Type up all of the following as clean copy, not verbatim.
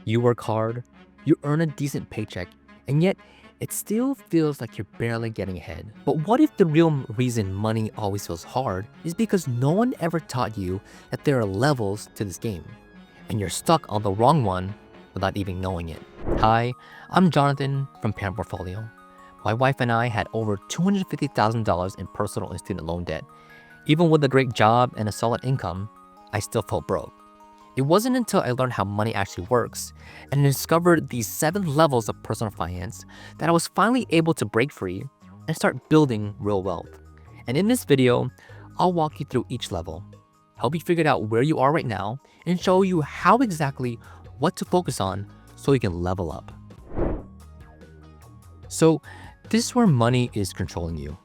You work hard, you earn a decent paycheck, and yet it still feels like you're barely getting ahead. But what if the real reason money always feels hard is because no one ever taught you that there are levels to this game, and you're stuck on the wrong one without even knowing it? Hi, I'm Jonathan from Parent Portfolio. My wife and I had over $250,000 in personal and student loan debt. Even with a great job and a solid income, I still felt broke. It wasn't until I learned how money actually works and discovered these 7 levels of personal finance that I was finally able to break free and start building real wealth. And in this video, I'll walk you through each level, help you figure out where you are right now, and show you how exactly what to focus on so you can level up. So this is where money is controlling you.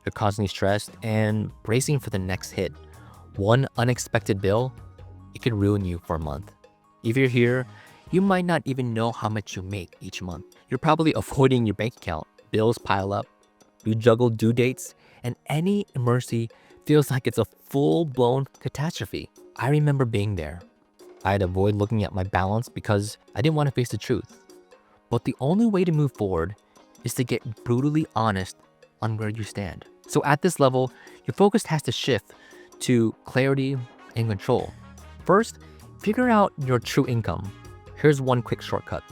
You're constantly stressed and bracing for the next hit. One unexpected bill, it could ruin you for a month. If you're here, you might not even know how much you make each month. You're probably avoiding your bank account. Bills pile up, you juggle due dates, and any emergency feels like it's a full-blown catastrophe. I remember being there. I'd avoid looking at my balance because I didn't want to face the truth. But the only way to move forward is to get brutally honest on where you stand. So at this level, your focus has to shift to clarity and control. First, figure out your true income. Here's one quick shortcut.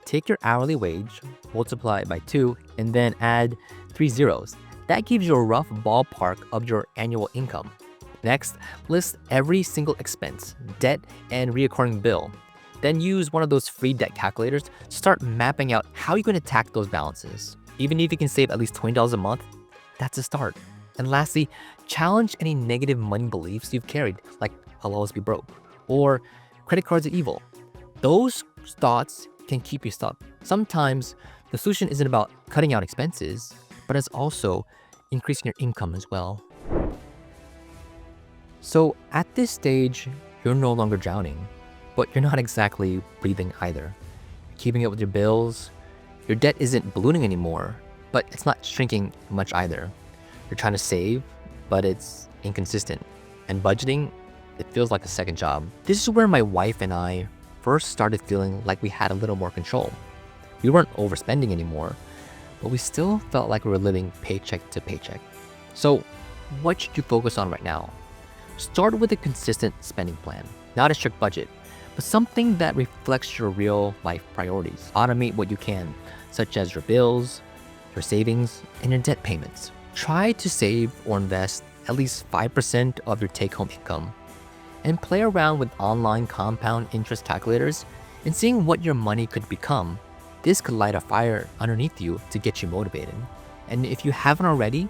Take your hourly wage, multiply it by 2, and then add 3 zeros. That gives you a rough ballpark of your annual income. Next, list every single expense, debt, and recurring bill. Then use one of those free debt calculators to start mapping out how you're going to attack those balances. Even if you can save at least $20 a month, that's a start. And lastly, challenge any negative money beliefs you've carried, like I'll always be broke, or credit cards are evil. Those thoughts can keep you stuck. Sometimes the solution isn't about cutting out expenses, but it's also increasing your income as well. So at this stage, you're no longer drowning, but you're not exactly breathing either. You're keeping up with your bills. Your debt isn't ballooning anymore, but it's not shrinking much either. You're trying to save, but it's inconsistent. And budgeting, it feels like a second job. This is where my wife and I first started feeling like we had a little more control. We weren't overspending anymore, but we still felt like we were living paycheck to paycheck. So what should you focus on right now? Start with a consistent spending plan, not a strict budget, but something that reflects your real life priorities. Automate what you can, such as your bills, your savings, and your debt payments. Try to save or invest at least 5% of your take-home income, and play around with online compound interest calculators and seeing what your money could become. This could light a fire underneath you to get you motivated. And if you haven't already,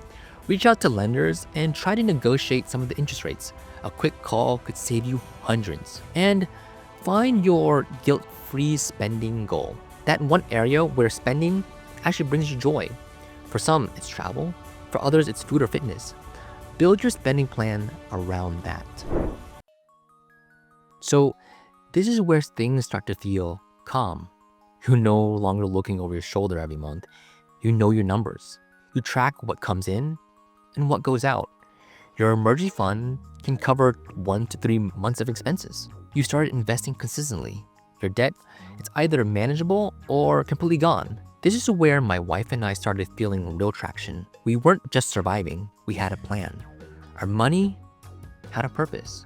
reach out to lenders and try to negotiate some of the interest rates. A quick call could save you hundreds. And find your guilt-free spending goal. That one area where spending actually brings you joy. For some, it's travel. For others, it's food or fitness. Build your spending plan around that. So this is where things start to feel calm. You're no longer looking over your shoulder every month. You know your numbers. You track what comes in and what goes out. Your emergency fund can cover 1 to 3 months of expenses. You started investing consistently. Your debt, it's either manageable or completely gone. This is where my wife and I started feeling real traction. We weren't just surviving, we had a plan. Our money had a purpose.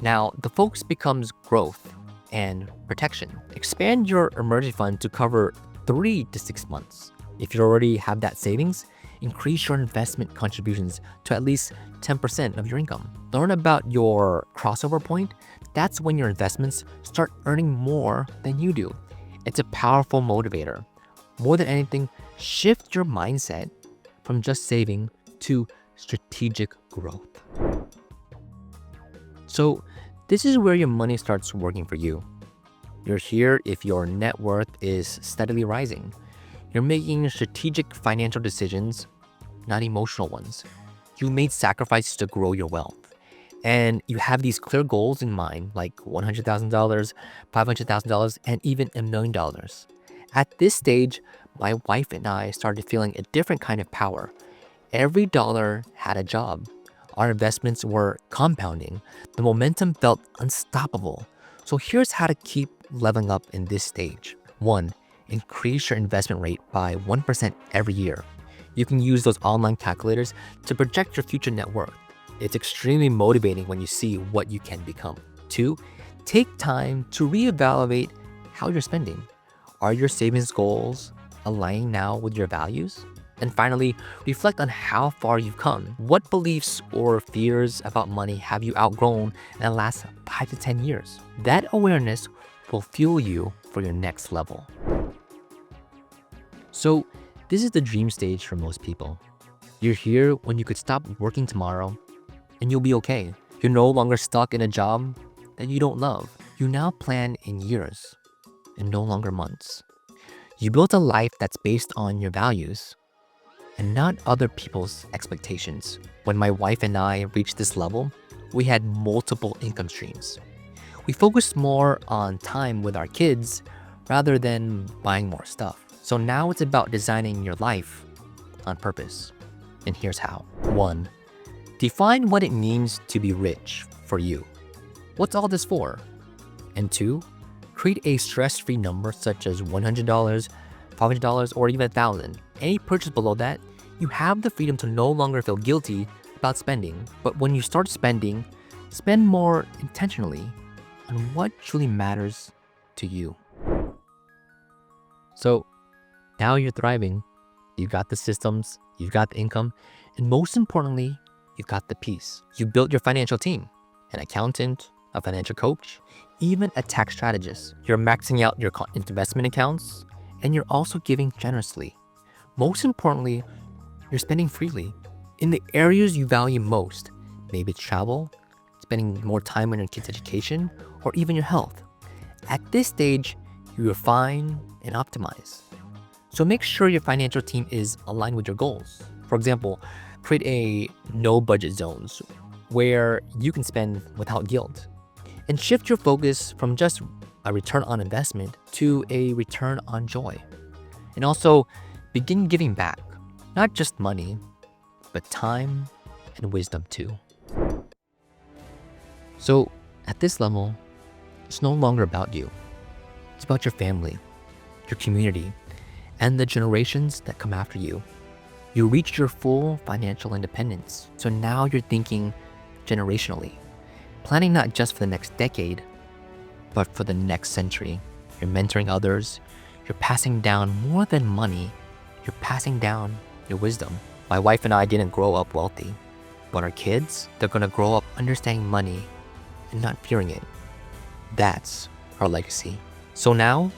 Now, the focus becomes growth and protection. Expand your emergency fund to cover 3 to 6 months. If you already have that savings, increase your investment contributions to at least 10% of your income. Learn about your crossover point. That's when your investments start earning more than you do. It's a powerful motivator. More than anything, shift your mindset from just saving to strategic growth. So this is where your money starts working for you. You're here if your net worth is steadily rising. You're making strategic financial decisions, not emotional ones. You made sacrifices to grow your wealth. And you have these clear goals in mind, like $100,000, $500,000, and even $1 million. At this stage, my wife and I started feeling a different kind of power. Every dollar had a job. Our investments were compounding. The momentum felt unstoppable. So here's how to keep leveling up in this stage. 1. Increase your investment rate by 1% every year. You can use those online calculators to project your future net worth. It's extremely motivating when you see what you can become. 2. Take time to reevaluate how you're spending. Are your savings goals aligning now with your values? And finally, reflect on how far you've come. What beliefs or fears about money have you outgrown in the last 5 to 10 years? That awareness will fuel you for your next level. So, this is the dream stage for most people. You're here when you could stop working tomorrow and you'll be okay. You're no longer stuck in a job that you don't love. You now plan in years and no longer months. You built a life that's based on your values and not other people's expectations. When my wife and I reached this level, we had multiple income streams. We focused more on time with our kids rather than buying more stuff. So now it's about designing your life on purpose. And here's how. 1. Define what it means to be rich for you. What's all this for? And 2. Create a stress-free number such as $100, $500, or even $1,000. Any purchase below that, you have the freedom to no longer feel guilty about spending. But when you start spending, spend more intentionally on what truly matters to you. So now you're thriving. You've got the systems, you've got the income, and most importantly, you've got the peace. You built your financial team, an accountant, a financial coach, even a tax strategist. You're maxing out your investment accounts, and you're also giving generously. Most importantly, you're spending freely in the areas you value most. Maybe it's travel, spending more time on your kids' education, or even your health. At this stage, you refine and optimize. So make sure your financial team is aligned with your goals. For example, create a no budget zones where you can spend without guilt, and shift your focus from just a return on investment to a return on joy. And also begin giving back, not just money, but time and wisdom too. So at this level, it's no longer about you. It's about your family, your community, and the generations that come after you. You reached your full financial independence. So now you're thinking generationally, planning not just for the next decade, but for the next century. You're mentoring others. You're passing down more than money. You're passing down your wisdom. My wife and I didn't grow up wealthy, but our kids, they're gonna grow up understanding money and not fearing it. That's our legacy. So now,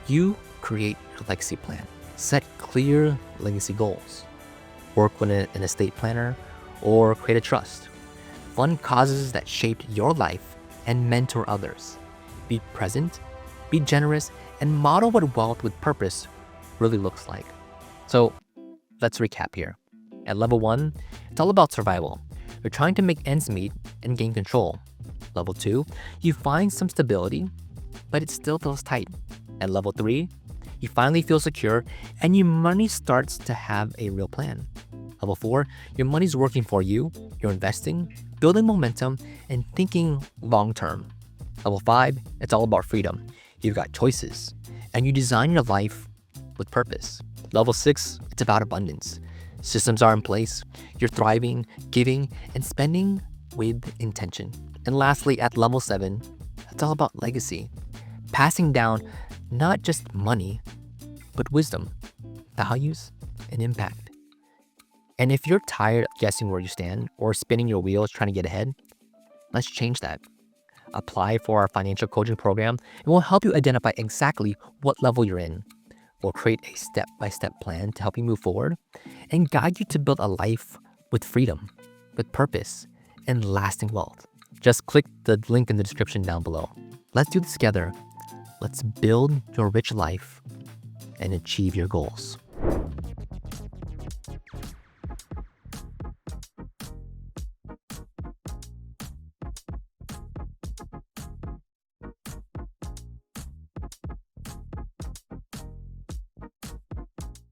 you create your legacy plan. Set clear legacy goals. Work with an estate planner or create a trust. Fund causes that shaped your life and mentor others. Be present, be generous, and model what wealth with purpose really looks like. So let's recap here. At level 1, it's all about survival. You're trying to make ends meet and gain control. Level 2, you find some stability, but it still feels tight. At level 3, you finally feel secure and your money starts to have a real plan. Level 4, your money's working for you, you're investing, building momentum, and thinking long-term. Level 5, it's all about freedom. You've got choices, and you design your life with purpose. Level 6, it's about abundance. Systems are in place, you're thriving, giving, and spending with intention. And lastly, at level 7, it's all about legacy. Passing down not just money, but wisdom, values, and impact. And if you're tired of guessing where you stand or spinning your wheels trying to get ahead, let's change that. Apply for our financial coaching program and we'll help you identify exactly what level you're in. We'll create a step-by-step plan to help you move forward and guide you to build a life with freedom, with purpose, and lasting wealth. Just click the link in the description down below. Let's do this together. Let's build your rich life and achieve your goals.